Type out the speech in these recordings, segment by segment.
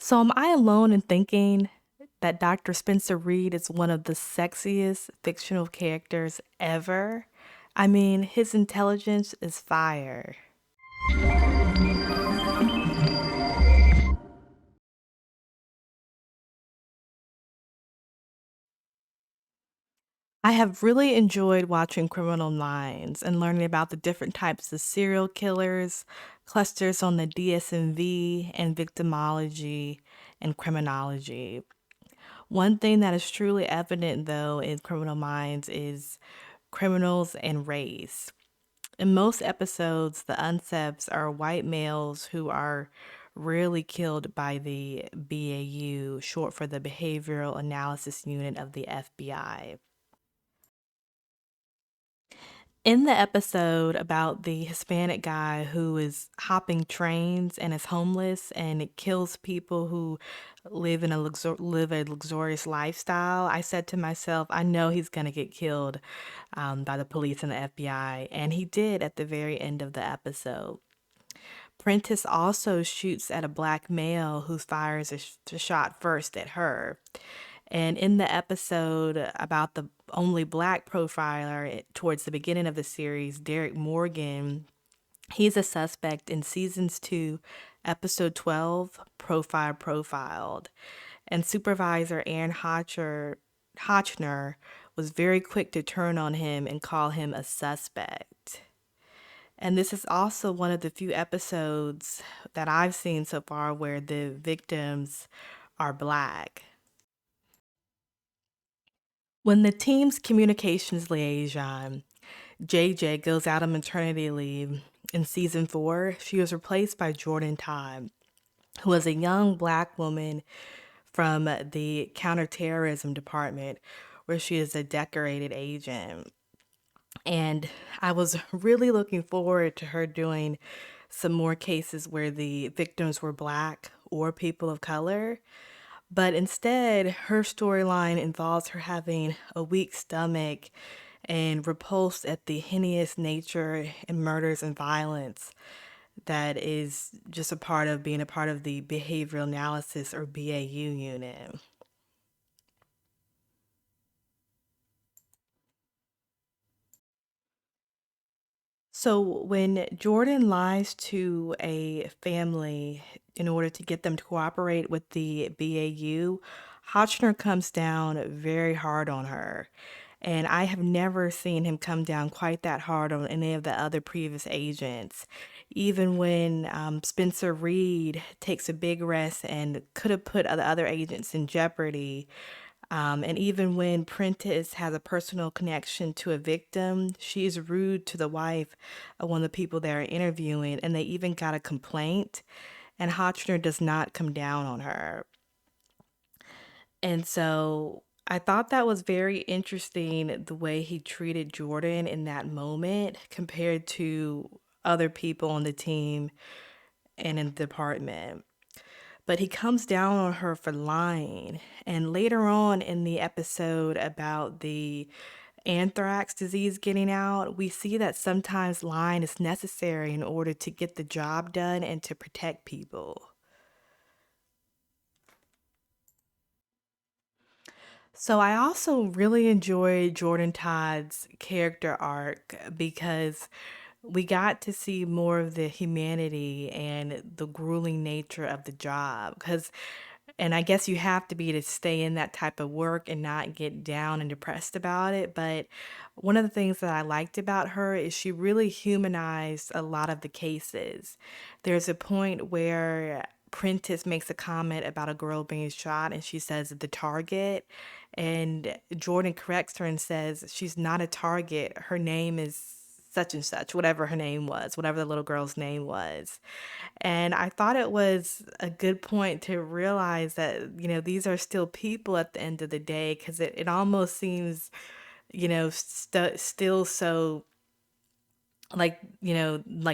So, am I alone in thinking that Dr. Spencer Reed is one of the sexiest fictional characters ever? I mean, his intelligence is fire. I have really enjoyed watching Criminal Minds and learning about the different types of serial killers, clusters on the DSMV, and victimology and criminology. One thing that is truly evident, though, in Criminal Minds is criminals and race. In most episodes, the unsubs are white males who are rarely killed by the BAU, short for the Behavioral Analysis Unit of the FBI. In the episode about the Hispanic guy who is hopping trains and is homeless and it kills people who live a luxurious lifestyle, I said to myself, I know he's gonna get killed by the police and the FBI, and he did at the very end of the episode. Prentice also shoots at a black male who fires a shot first at her. And in the episode about the only black profiler towards the beginning of the series, Derek Morgan, he's a suspect in seasons 2, episode 12, Profile Profiled. And supervisor Aaron Hotchner was very quick to turn on him and call him a suspect. And this is also one of the few episodes that I've seen so far where the victims are black. When the team's communications liaison, JJ, goes out on maternity leave in season 4, she was replaced by Jordan Todd, who was a young black woman from the counterterrorism department, where she is a decorated agent. And I was really looking forward to her doing some more cases where the victims were black or people of color. But instead, her storyline involves her having a weak stomach and repulsed at the heinous nature and murders and violence that is just a part of being a part of the behavioral analysis or BAU unit. So when Jordan lies to a family in order to get them to cooperate with the BAU, Hotchner comes down very hard on her. And I have never seen him come down quite that hard on any of the other previous agents. Even when Spencer Reed takes a big risk and could have put the other agents in jeopardy, and even when Prentice has a personal connection to a victim, she is rude to the wife of one of the people they're interviewing, and they even got a complaint, and Hotchner does not come down on her. And so I thought that was very interesting the way he treated Jordan in that moment compared to other people on the team and in the department. But he comes down on her for lying. And later on in the episode about the anthrax disease getting out, we see that sometimes lying is necessary in order to get the job done and to protect people. So I also really enjoyed Jordan Todd's character arc because we got to see more of the humanity and the grueling nature of the job. Because, and I guess you have to be to stay in that type of work and not get down and depressed about it. But one of the things that I liked about her is she really humanized a lot of the cases. There's a point where Prentice makes a comment about a girl being shot and she says the target, and Jordan corrects her and says she's not a target. Her name is such and such, whatever her name was, whatever the little girl's name was. And I thought it was a good point to realize that, these are still people at the end of the day, because it almost seems, still so like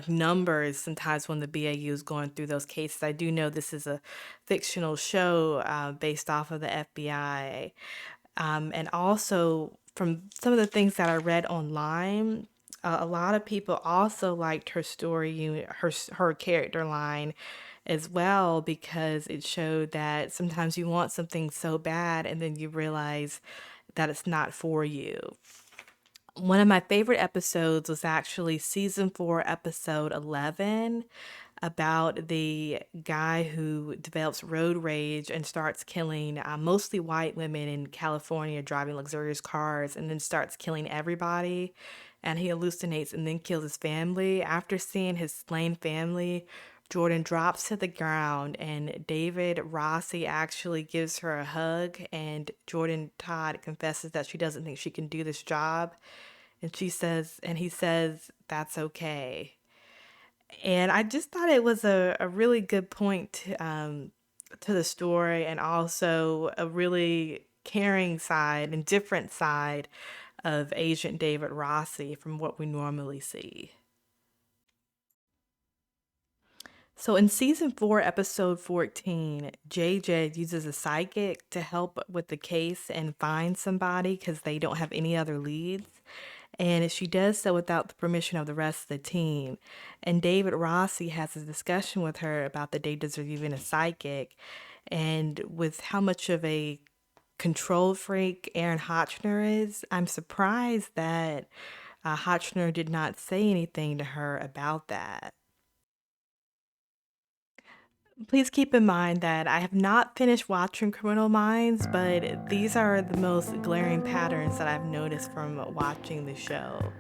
numbers sometimes when the BAU is going through those cases. I do know this is a fictional show based off of the FBI. And also, from some of the things that I read online, a lot of people also liked her story, her character line, as well, because it showed that sometimes you want something so bad and then you realize that it's not for you. One of my favorite episodes was actually season 4, episode 11, about the guy who develops road rage and starts killing mostly white women in California driving luxurious cars, and then starts killing everybody. And he hallucinates and then kills his family. After seeing his slain family, Jordan drops to the ground, and David Rossi actually gives her a hug. And Jordan Todd confesses that she doesn't think she can do this job. And he says, that's okay. And I just thought it was a really good point to the story, and also a really caring side and different side of Agent David Rossi from what we normally see. So in season 4, episode 14, JJ uses a psychic to help with the case and find somebody because they don't have any other leads. And she does so without the permission of the rest of the team. And David Rossi has a discussion with her about the dangers of using a psychic, and with how much of a control freak Aaron Hotchner is. I'm surprised that Hotchner did not say anything to her about that. Please keep in mind that I have not finished watching Criminal Minds, but these are the most glaring patterns that I've noticed from watching the show.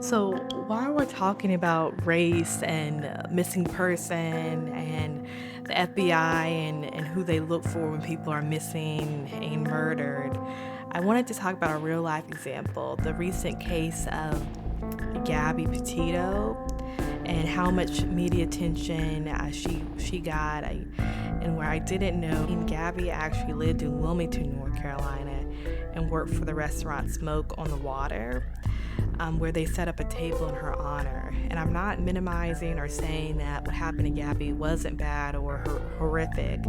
So, while we're talking about race and missing person and the FBI and who they look for when people are missing and murdered, I wanted to talk about a real life example, the recent case of Gabby Petito and how much media attention she got. And where I didn't know, Gabby actually lived in Wilmington, North Carolina, and worked for the restaurant Smoke on the Water, where they set up a table in her honor. And I'm not minimizing or saying that what happened to Gabby wasn't bad or horrific.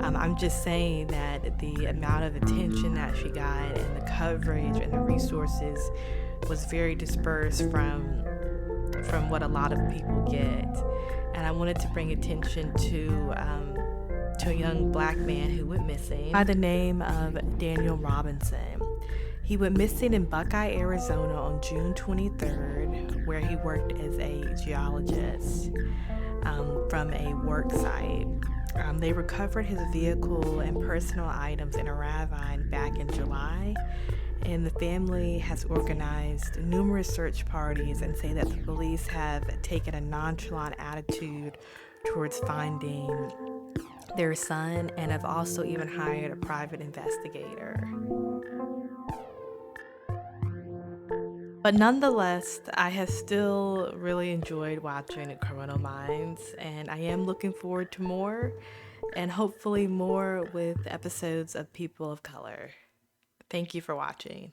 I'm just saying that the amount of attention that she got and the coverage and the resources was very dispersed from what a lot of people get. And I wanted to bring attention to a young black man who went missing by the name of Daniel Robinson. He went missing in Buckeye, Arizona on June 23rd, where he worked as a geologist from a work site. They recovered his vehicle and personal items in a ravine back in July, and the family has organized numerous search parties and say that the police have taken a nonchalant attitude towards finding their son, and have also even hired a private investigator. But nonetheless, I have still really enjoyed watching Criminal Minds, and I am looking forward to more, and hopefully more with episodes of people of color. Thank you for watching.